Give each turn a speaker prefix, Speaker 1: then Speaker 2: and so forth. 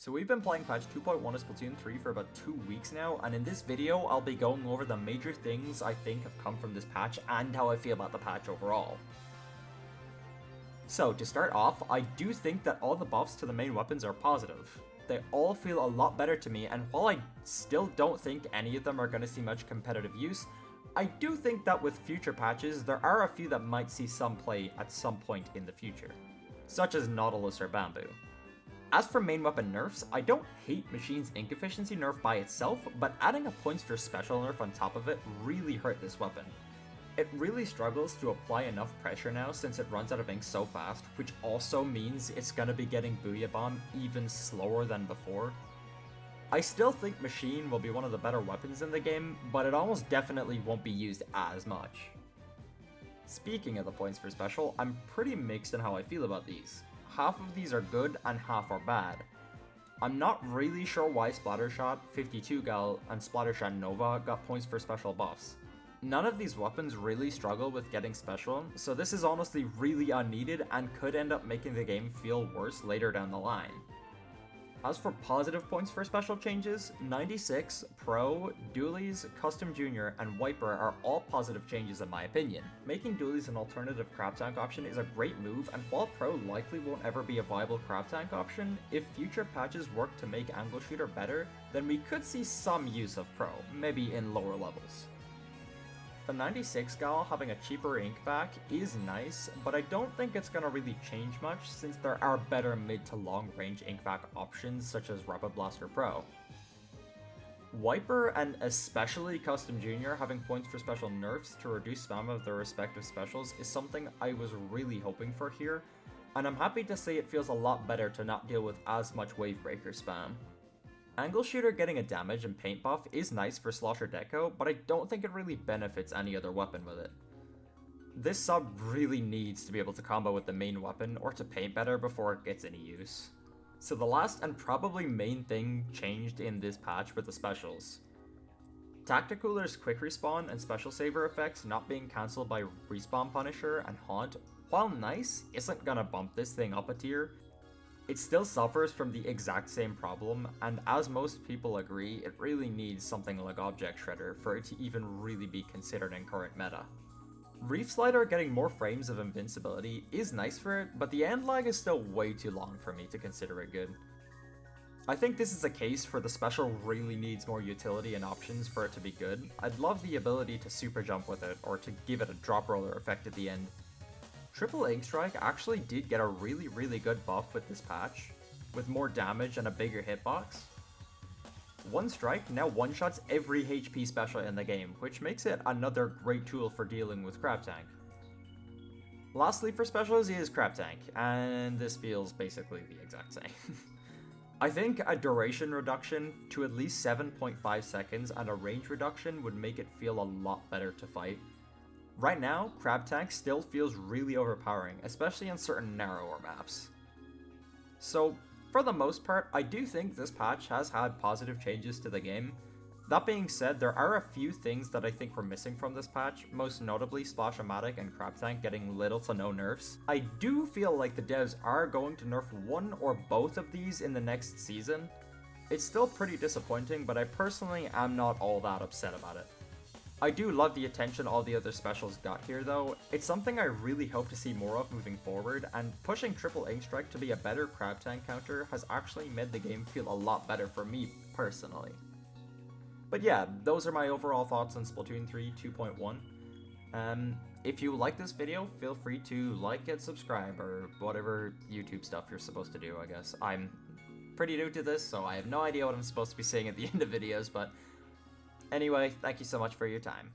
Speaker 1: So we've been playing patch 2.1 of Splatoon 3 for about 2 weeks now, and in this video I'll be going over the major things I think have come from this patch and how I feel about the patch overall. So to start off, I do think that all the buffs to the main weapons are positive. They all feel a lot better to me, and while I still don't think any of them are going to see much competitive use, I do think that with future patches there are a few that might see some play at some point in the future, such as Nautilus or Bamboo. As for main weapon nerfs, I don't hate Machine's ink efficiency nerf by itself, but adding a points for special nerf on top of it really hurt this weapon. It really struggles to apply enough pressure now since it runs out of ink so fast, which also means it's gonna be getting Booyah Bomb even slower than before. I still think Machine will be one of the better weapons in the game, but it almost definitely won't be used as much. Speaking of the points for special, I'm pretty mixed in how I feel about these. Half of these are good and half are bad. I'm not really sure why Splattershot, 52 Gal, and Splattershot Nova got points for special buffs. None of these weapons really struggle with getting special, so this is honestly really unneeded and could end up making the game feel worse later down the line. As for positive points for special changes, 96, Pro, Dualies, Custom Junior, and Wiper are all positive changes in my opinion. Making Dualies an alternative crab tank option is a great move, and while Pro likely won't ever be a viable crab tank option, if future patches work to make Angle Shooter better, then we could see some use of Pro, maybe in lower levels. The 96 Gal having a cheaper ink back is nice, but I don't think it's gonna really change much since there are better mid to long range ink back options such as Rapid Blaster Pro. Wiper and especially Custom Junior having points for special nerfs to reduce spam of their respective specials is something I was really hoping for here, and I'm happy to say it feels a lot better to not deal with as much Wavebreaker spam. Angle Shooter getting a damage and paint buff is nice for Slosher Deco, but I don't think it really benefits any other weapon with it. This sub really needs to be able to combo with the main weapon or to paint better before it gets any use. So the last and probably main thing changed in this patch were the specials. Tacticooler's quick respawn and special saver effects not being cancelled by Respawn Punisher and Haunt, while nice, isn't gonna bump this thing up a tier. It still suffers from the exact same problem, and as most people agree, it really needs something like Object Shredder for it to even really be considered in current meta. Reef Slider getting more frames of invincibility is nice for it, but the end lag is still way too long for me to consider it good. I think this is a case where the special really needs more utility and options for it to be good. I'd love the ability to super jump with it, or to give it a drop roller effect at the end. Triple Ink Strike actually did get a really good buff with this patch, with more damage and a bigger hitbox. One Strike now one-shots every HP special in the game, which makes it another great tool for dealing with Crab Tank. Lastly for specials is Crab Tank, and this feels basically the exact same. I think a duration reduction to at least 7.5 seconds and a range reduction would make it feel a lot better to fight. Right now, Crab Tank still feels really overpowering, especially on certain narrower maps. So, for the most part, I do think this patch has had positive changes to the game. That being said, there are a few things that I think were missing from this patch, most notably Splash-O-Matic and Crab Tank getting little to no nerfs. I do feel like the devs are going to nerf one or both of these in the next season. It's still pretty disappointing, but I personally am not all that upset about it. I do love the attention all the other specials got here though. It's something I really hope to see more of moving forward, and pushing Triple Ink Strike to be a better Crab Tank counter has actually made the game feel a lot better for me personally. But yeah, those are my overall thoughts on Splatoon 3 2.1. If you like this video, feel free to like and subscribe, or whatever YouTube stuff you're supposed to do, I guess. I'm pretty new to this, so I have no idea what I'm supposed to be saying at the end of videos, but anyway, thank you so much for your time.